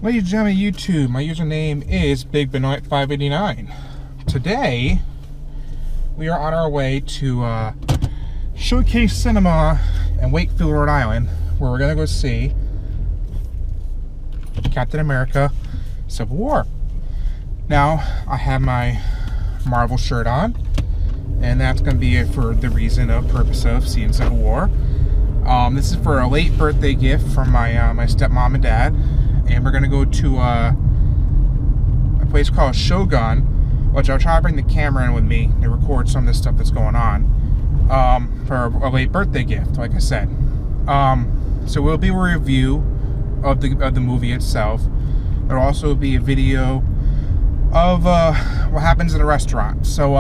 Ladies and gentlemen, YouTube, my username is BigBenoit589. Today, we are on our way to Showcase Cinema in Wakefield, Rhode Island, where we're going to go see Captain America Civil War. Now, I have my Marvel shirt on, and that's going to be it for the purpose of seeing Civil War. This is for a late birthday gift from my my stepmom and dad, and we're gonna go to a place called Shogun, which I'll try to bring the camera in with me to record some of the stuff that's going on, for a late birthday gift, like I said. So we'll be a review of the movie itself. There'll also be a video of what happens in the restaurant. So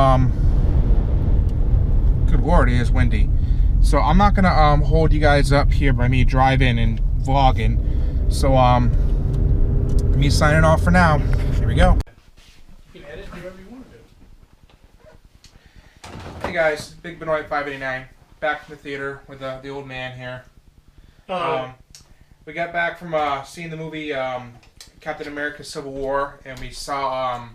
good lord, it is windy. So I'm not gonna hold you guys up here by me driving and vlogging. So me signing off for now. Here we go. You can edit whatever you want to do. Hey guys, BigBenoit589 back from the theater with the old man here. We got back from seeing the movie Captain America Civil War, and we saw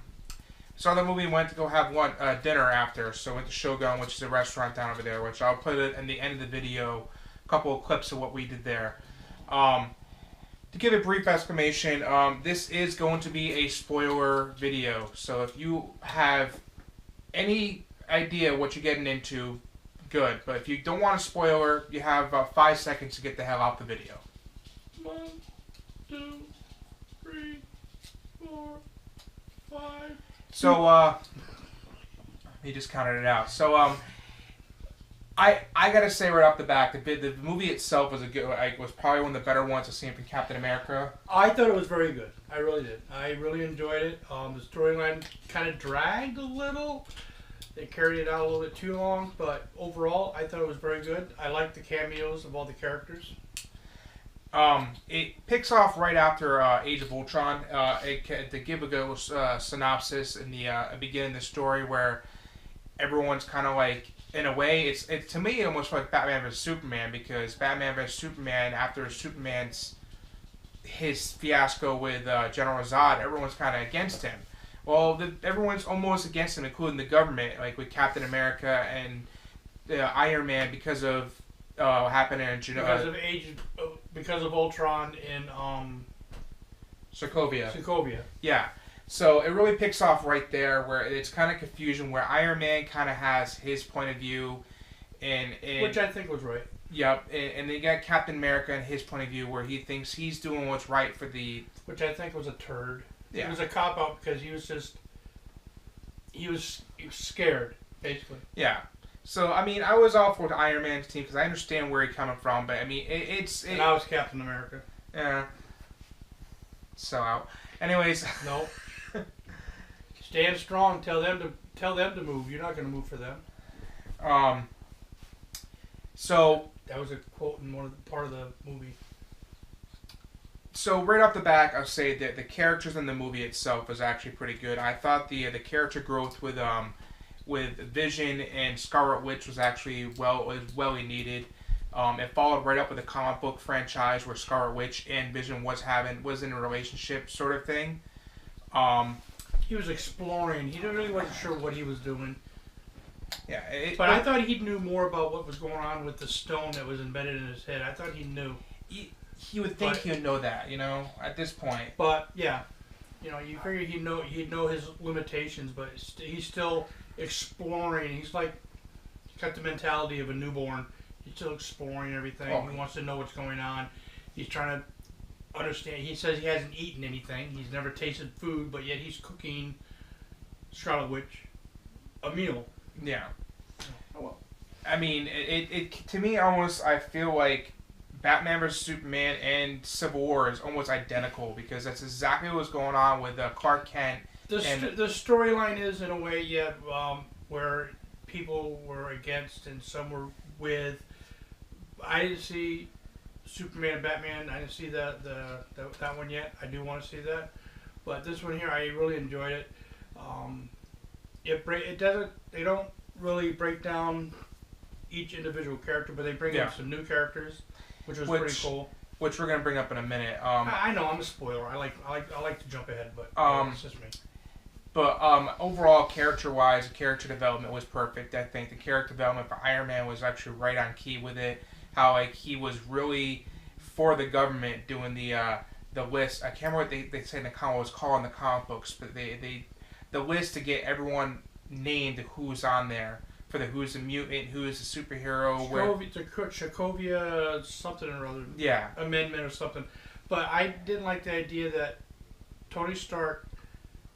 the movie and went to go have dinner after. So went to Shogun, which is a restaurant down over there, which I'll put it in the end of the video, a couple of clips of what we did there. To give a brief explanation, this is going to be a spoiler video. So if you have any idea what you're getting into, good. But if you don't want a spoiler, you have about 5 seconds to get the hell out the video. 1, 2, 3, 4, 5. So, he just counted it out. So, I gotta say right off the bat, the movie itself was was probably one of the better ones I've seen from Captain America. I thought it was very good. I really did. I really enjoyed it. The storyline kind of dragged a little. They carried it out a little bit too long, but overall, I thought it was very good. I liked the cameos of all the characters. It picks off right after Age of Ultron. To give a good synopsis in the beginning of the story, where everyone's kind of like, in a way, it's to me almost like Batman vs Superman, because Batman vs Superman, after his fiasco with General Zod, everyone's kind of against him. Well, everyone's almost against him, including the government, like with Captain America and Iron Man, because of what happened in because of Ultron in Sokovia. Yeah. So it really picks off right there, where it's kind of confusion, where Iron Man kind of has his point of view, and which I think was right. Yep, and then you got Captain America and his point of view, where he thinks he's doing what's right for the... Which I think was a turd. Yeah. It was a cop-out because he was scared, basically. Yeah. So, I mean, I was all for the Iron Man's team, because I understand where he's coming from, but, I mean, And I was Captain America. Yeah. So, anyways... Nope. Stand strong. Tell them to move. You're not going to move for them. So that was a quote in part of the movie. So right off the bat, I'll say that the characters in the movie itself was actually pretty good. I thought the character growth with Vision and Scarlet Witch was actually well needed. It followed right up with a comic book franchise where Scarlet Witch and Vision was in a relationship sort of thing. He was exploring. He really wasn't sure what he was doing. Yeah, but I thought he knew more about what was going on with the stone that was embedded in his head. I thought he knew. He would think he would know that, at this point. But yeah, you figure he'd know his limitations, but he's still exploring. He's got the mentality of a newborn. He's still exploring everything. Oh. He wants to know what's going on. He's trying to understand. He says he hasn't eaten anything. He's never tasted food, but yet he's cooking Scarlet Witch a meal. Yeah. Oh, well. I mean, it to me almost, I feel like Batman vs Superman and Civil War is almost identical, because that's exactly what was going on with Clark Kent. The storyline is, in a way, yeah, where people were against and some were with. I didn't see Superman and Batman. I didn't see that one yet. I do want to see that, but this one here, I really enjoyed it. They don't really break down each individual character, but they bring in some new characters, which was pretty cool. which we're gonna bring up in a minute. I know I'm a spoiler. I like to jump ahead, but it's just me. But overall, character-wise, character development was perfect. I think the character development for Iron Man was actually right on key with it. How like he was really for the government doing the list. I can't remember what they said in the comic was called in the comic books, but the list to get everyone named who's on there for who's a mutant, who's a superhero. Sokovia something or other. Yeah. Amendment or something. But I didn't like the idea that Tony Stark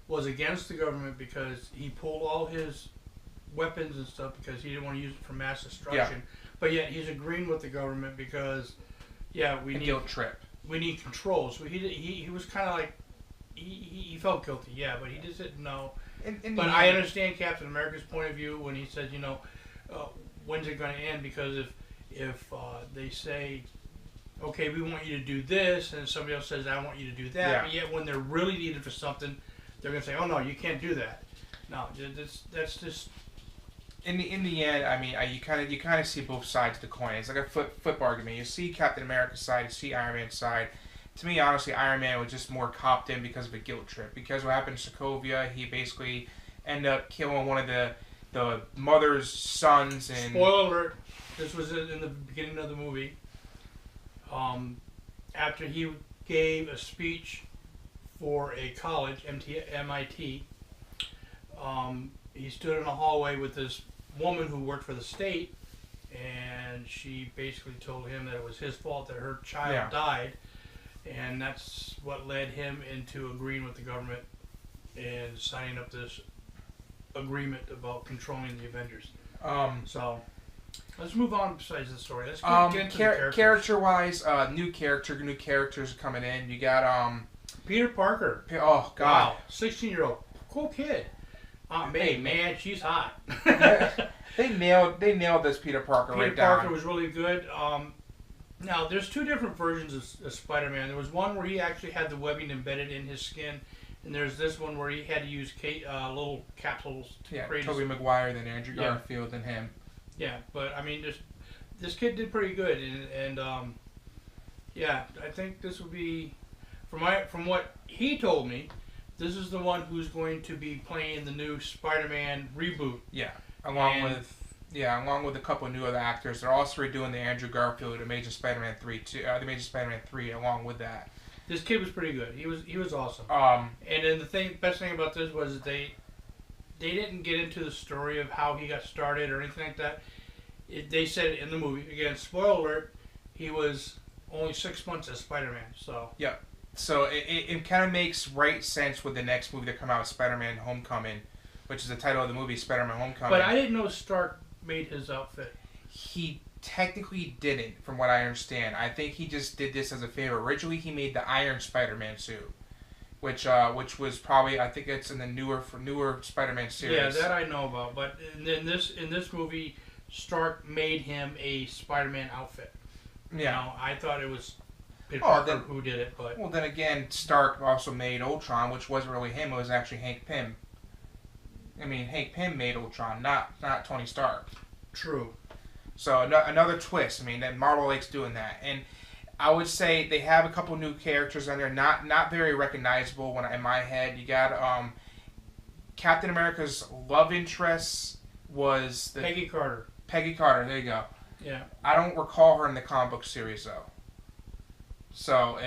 was against the government because he pulled all his weapons and stuff because he didn't want to use it for mass destruction. Yeah. But yet he's agreeing with the government because, we need guilt trip. We need control. So he was kind of like he felt guilty. Yeah, but he just didn't know. But I understand Captain America's point of view when he said, when's it going to end? Because if they say, okay, we want you to do this, and somebody else says, I want you to do that, but yet when they're really needed for something, they're going to say, oh no, you can't do that. No, that's just. In the end, I mean, you kind of see both sides of the coin. It's like a flip argument. You see Captain America's side, you see Iron Man's side. To me, honestly, Iron Man was just more copped in because of a guilt trip. Because what happened in Sokovia, he basically ended up killing one of the mother's sons. And spoiler alert! This was in the beginning of the movie. After he gave a speech for a college, MIT, he stood in a hallway with this woman who worked for the state, and she basically told him that it was his fault that her child died. And that's what led him into agreeing with the government and signing up this agreement about controlling the Avengers. So let's move on. Besides the story, let's get into the characters. Character-wise, new characters coming in. You got Peter Parker. Oh God, wow, 16-year-old, cool kid. May, man, she's hot. They nailed this Peter Parker right down. Peter Parker was really good. Now, there's two different versions of Spider-Man. There was one where he actually had the webbing embedded in his skin, and there's this one where he had to use little capsules to create Tobey Maguire, then Andrew Garfield, and him. Yeah, but, I mean, this kid did pretty good, and I think this would be, from what he told me, this is the one who's going to be playing the new Spider-Man reboot. Yeah, along with a couple of new other actors. They're also redoing the Andrew Garfield, Amazing Spider-Man 3, the Amazing Spider-Man 3, along with that. This kid was pretty good. He was awesome. And then the best thing about this was they didn't get into the story of how he got started or anything like that. They said in the movie, again, spoiler alert, he was only 6 months as Spider-Man. So yeah. So it kind of makes right sense with the next movie that come out, Spider-Man Homecoming, which is the title of the movie, Spider-Man Homecoming. But I didn't know Stark made his outfit. He technically didn't, from what I understand. I think he just did this as a favor. Originally, he made the Iron Spider-Man suit, which was probably, I think it's in the newer Spider-Man series. Yeah, that I know about. But in this movie, Stark made him a Spider-Man outfit. Yeah, I thought it was Peter Parker who did it, but well, then again, Stark also made Ultron, which wasn't really him. It was actually Hank Pym. I mean, Hank Pym made Ultron, not Tony Stark. True. So another twist. I mean, that Marvel likes doing that, and I would say they have a couple new characters on there, not very recognizable. In my head, you got Captain America's love interest was Peggy Carter. Peggy Carter. There you go. Yeah. I don't recall her in the comic book series though. So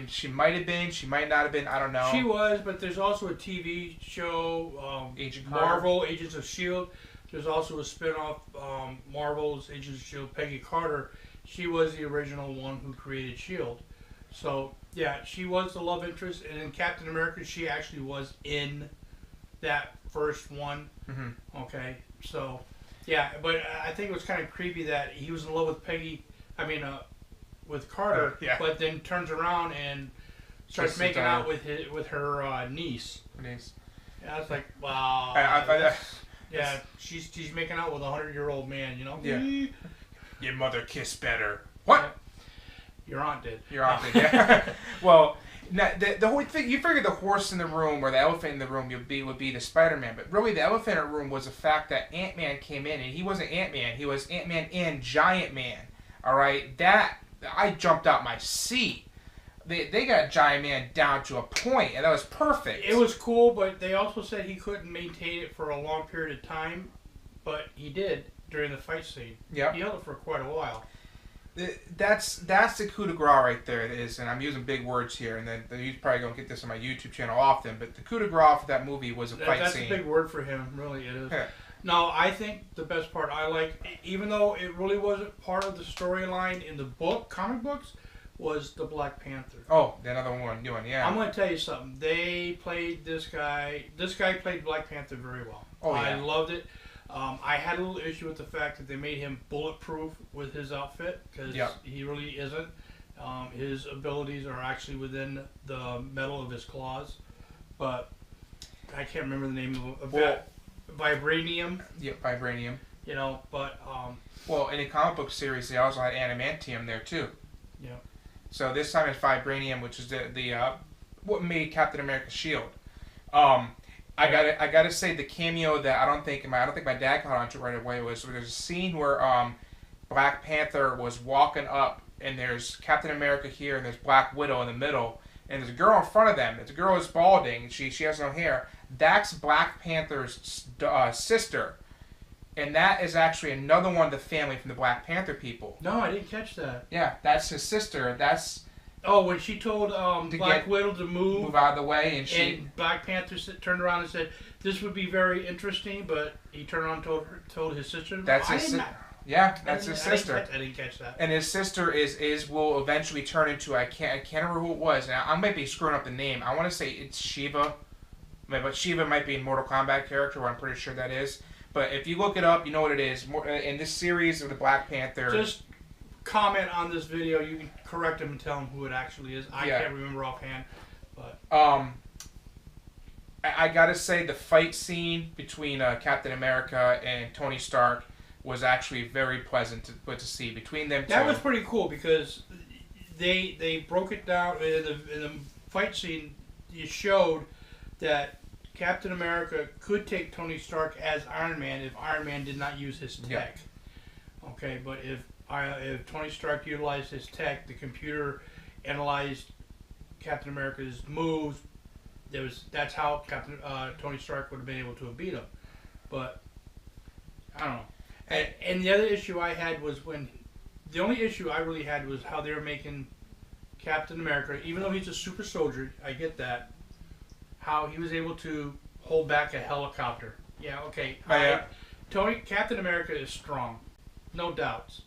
she might have been, she might not have been, I don't know. She was, but there's also a TV show, Marvel Agents of S.H.I.E.L.D. There's also a spin-off, Marvel's Agents of S.H.I.E.L.D. Peggy Carter. She was the original one who created S.H.I.E.L.D. So, yeah, she was the love interest. And in Captain America, she actually was in that first one. Mm-hmm. Okay, so, yeah, but I think it was kind of creepy that he was in love with with Carter, but then turns around and starts making out with her niece. Yeah, I was like, wow. She's making out with a 100-year-old man, you know. Yeah. Your mother kissed better. What? Your aunt did. Your aunt did. Yeah. Well, now, the whole thing. You figured the horse in the room or the elephant in the room would be the Spider-Man, but really the elephant in the room was the fact that Ant-Man came in, and he wasn't Ant-Man. He was Ant-Man and Giant Man. All right, that I jumped out my seat. They got Giant Man down to a point, and that was perfect. It was cool, but they also said he couldn't maintain it for a long period of time, but he did during the fight scene. Yep. He held it for quite a while. That's the coup de grace right there. It is, and I'm using big words here, and then you probably don't get this on my YouTube channel often, but the coup de grace for that movie was a fight That's scene. That's a big word for him, really, it is. Yeah. No, I think the best part I like, even though it really wasn't part of the storyline in the comic books, was the Black Panther. Oh, another one, new one, yeah. I'm going to tell you something. They played this guy. This guy played Black Panther very well. Oh, yeah. I loved it. I had a little issue with the fact that they made him bulletproof with his outfit, because he really isn't. His abilities are actually within the metal of his claws, but I can't remember the name of it. Vibranium. Yep, vibranium. You know, but well, in the comic book series, they also had adamantium there too. Yeah. So this time it's vibranium, which is the what made Captain America's shield. I gotta say the cameo that I don't think my dad caught on to right away was there's a scene where Black Panther was walking up and there's Captain America here and there's Black Widow in the middle and there's a girl in front of them. The girl is balding. She has no hair. That's Black Panther's sister, and that is actually another one of the family from the Black Panther people. No, I didn't catch that. Yeah, that's his sister. That's when she told Black Widow to move out of the way, and Black Panther turned around and said, "This would be very interesting," but he turned around and told his sister. That's his sister. Yeah, that's his sister. I didn't catch that. And his sister will eventually turn into I can't remember who it was. Now I might be screwing up the name. I want to say it's Shiva, but Shiva might be a Mortal Kombat character. I'm pretty sure that is. But if you look it up, you know what it is. In this series of the Black Panther. Just comment on this video. You can correct him and tell him who it actually is. I can't remember offhand, but I gotta say the fight scene between Captain America and Tony Stark was actually very pleasant to see between them two. That was pretty cool because they broke it down in the fight scene. You showed that Captain America could take Tony Stark as Iron Man if Iron Man did not use his tech. Okay, but if Tony Stark utilized his tech, the computer analyzed Captain America's moves. That's how Tony Stark would have been able to have beat him. But I don't know. And the other issue I had was the only issue I really had was how they were making Captain America, even though he's a super soldier, I get that, how he was able to hold back a helicopter. Yeah, okay. Captain America is strong, no doubts.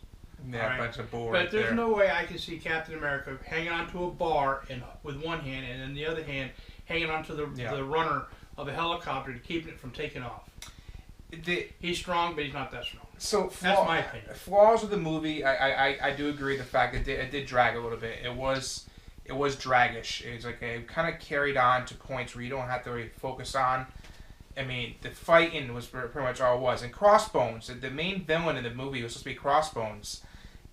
Yeah, bunch of bull. But there's no way I can see Captain America hanging onto a bar with one hand and then the other hand hanging onto the runner of a helicopter to keep it from taking off. He's strong, but he's not that strong. So that's my opinion. Flaws of the movie, I do agree with the fact that it did drag a little bit. It was draggish. It was like it kind of carried on to points where you don't have to really focus on. I mean, the fighting was pretty much all it was. And Crossbones, the main villain in the movie was supposed to be Crossbones,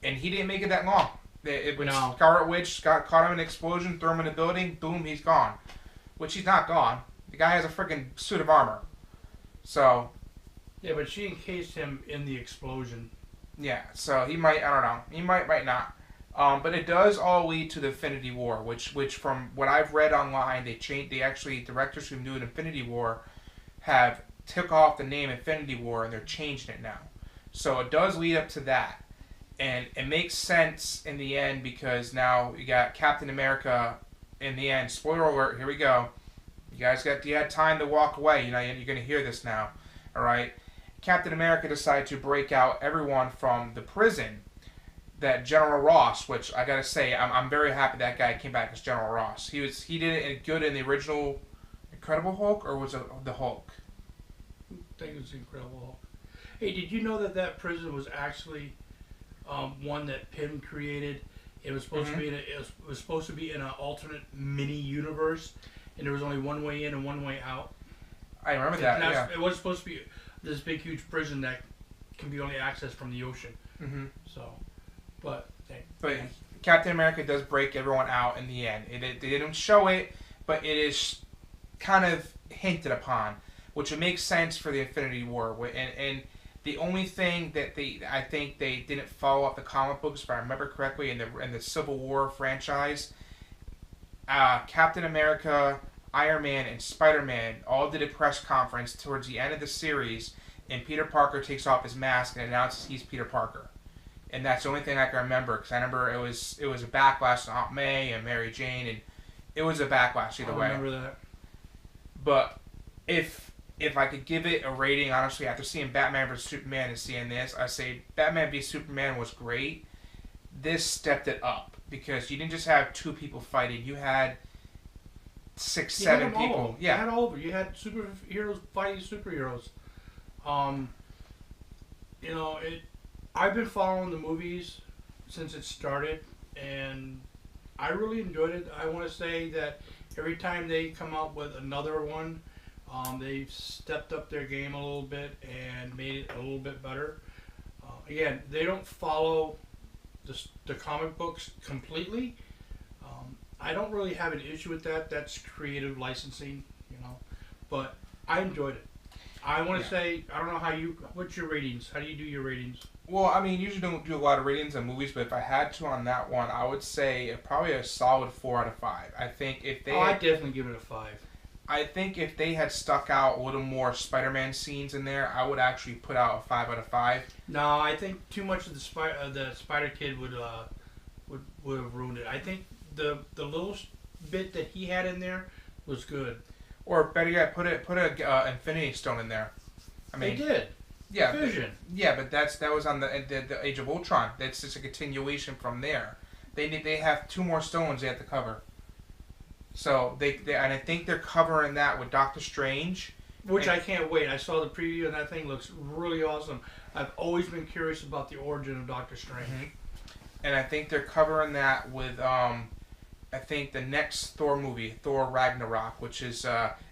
and he didn't make it that long. Scarlet Witch got caught him in an explosion, threw him in a building, boom, he's gone. Which he's not gone. The guy has a freaking suit of armor. So. Yeah, but she encased him in the explosion. Yeah, so he might, I don't know. He might not. But it does all lead to the Infinity War, which from what I've read online, directors who knew Infinity War have took off the name Infinity War and they're changing it now. So it does lead up to that. And it makes sense in the end because now you got Captain America in the end. Spoiler alert, here we go. You had time to walk away. You know, you're going to hear this now. All right? Captain America decided to break out everyone from the prison that General Ross, which I gotta say, I'm very happy that guy came back as General Ross. He did it good in the original Incredible Hulk, or was it the Hulk? I think it was Incredible Hulk. Hey, did you know that prison was actually one that Pym created? It was supposed to be in an alternate mini universe, and there was only one way in and one way out. I remember that. Yeah. It was supposed to be this big, huge prison that can be only accessed from the ocean. Mm-hmm. So, but Captain America does break everyone out in the end. They didn't show it, but it is kind of hinted upon, which would make sense for the Infinity War. And The only thing that I think they didn't follow up the comic books, if I remember correctly, in the Civil War franchise, Captain America, Iron Man, and Spider-Man all did a press conference towards the end of the series, and Peter Parker takes off his mask and announces he's Peter Parker. And that's the only thing I can remember, because I remember it was a backlash to Aunt May and Mary Jane, and it was a backlash either way. I remember that. But if I could give it a rating, honestly, after seeing Batman vs Superman and seeing this, I say Batman v Superman was great. This stepped it up because you didn't just have two people fighting; you had 6, 7 people. Yeah, you had all of it. You had superheroes fighting superheroes. You know it. I've been following the movies since it started, and I really enjoyed it. I want to say that every time they come out with another one, they've stepped up their game a little bit and made it a little bit better. Again, they don't follow the comic books completely. I don't really have an issue with that. That's creative licensing, you know. But I enjoyed it. I want to say, I don't know what's your ratings? How do you do your ratings? Well, I mean, usually don't do a lot of ratings on movies, but if I had to on that one, I would say probably a solid 4 out of 5. I think if they... I'd definitely give it a 5. I think if they had stuck out a little more Spider-Man scenes in there, I would actually put out a 5 out of 5. No, I think too much of the Spider Kid would have ruined it. I think the little bit that he had in there was good. Or better yet, put a Infinity Stone in there. I mean, they did. Yeah, Vision. But that was on the Age of Ultron. That's just a continuation from there. They have 2 more stones they have to cover. So they and I think they're covering that with Doctor Strange, which I can't wait. I saw the preview and that thing looks really awesome. I've always been curious about the origin of Doctor Strange. Mm-hmm. And I think they're covering that with I think the next Thor movie, Thor Ragnarok, which is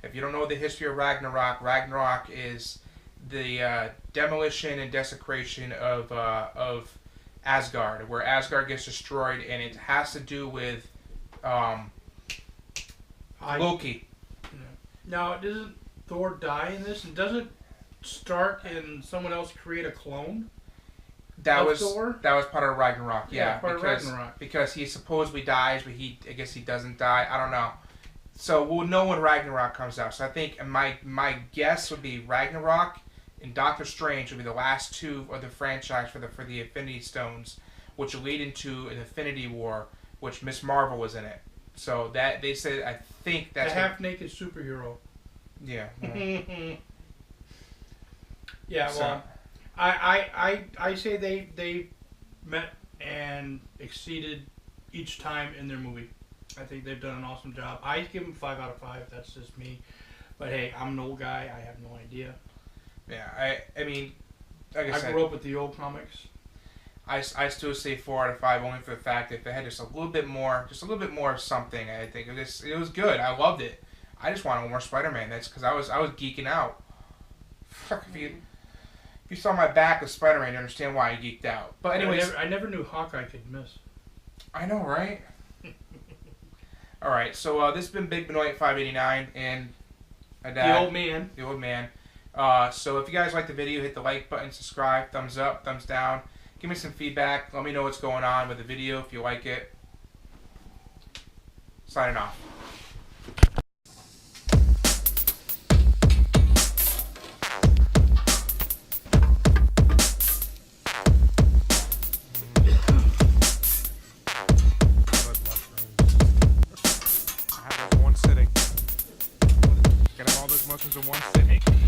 if you don't know the history of Ragnarok is the demolition and desecration of Asgard, where Asgard gets destroyed, and it has to do with Loki. Now, doesn't Thor die in this? And doesn't Stark and someone else create a clone? That was Thor? That was part of Ragnarok. Yeah, part of Ragnarok. Because he supposedly dies, but I guess he doesn't die. I don't know. So we'll know when Ragnarok comes out. So I think my guess would be Ragnarok and Doctor Strange will be the last 2 of the franchise for the Infinity Stones, which will lead into an Infinity War, which Miss Marvel was in it. So that they said, I think that's a half-naked superhero. Yeah. Well. Yeah. Well, I say they met and exceeded each time in their movie. I think they've done an awesome job. I give them 5 out of 5. That's just me. But hey, I'm an old guy. I have no idea. Yeah. I mean, like I said, grew up with the old comics. I still say 4 out of 5 only for the fact that if they had just a little bit more of something, I think it was good. I loved it. I just wanted more Spider-Man. That's because I was geeking out. Fuck, if you saw my back with Spider-Man, you understand why I geeked out. But anyways, I never knew Hawkeye could miss. I know, right? All right, so this has been Big Benoit 589 and the old man. The old man. So if you guys like the video, hit the like button, subscribe, thumbs up, thumbs down. Give me some feedback. Let me know what's going on with the video if you like it. Signing off. I have those in one sitting. Get them all those mushrooms in one sitting.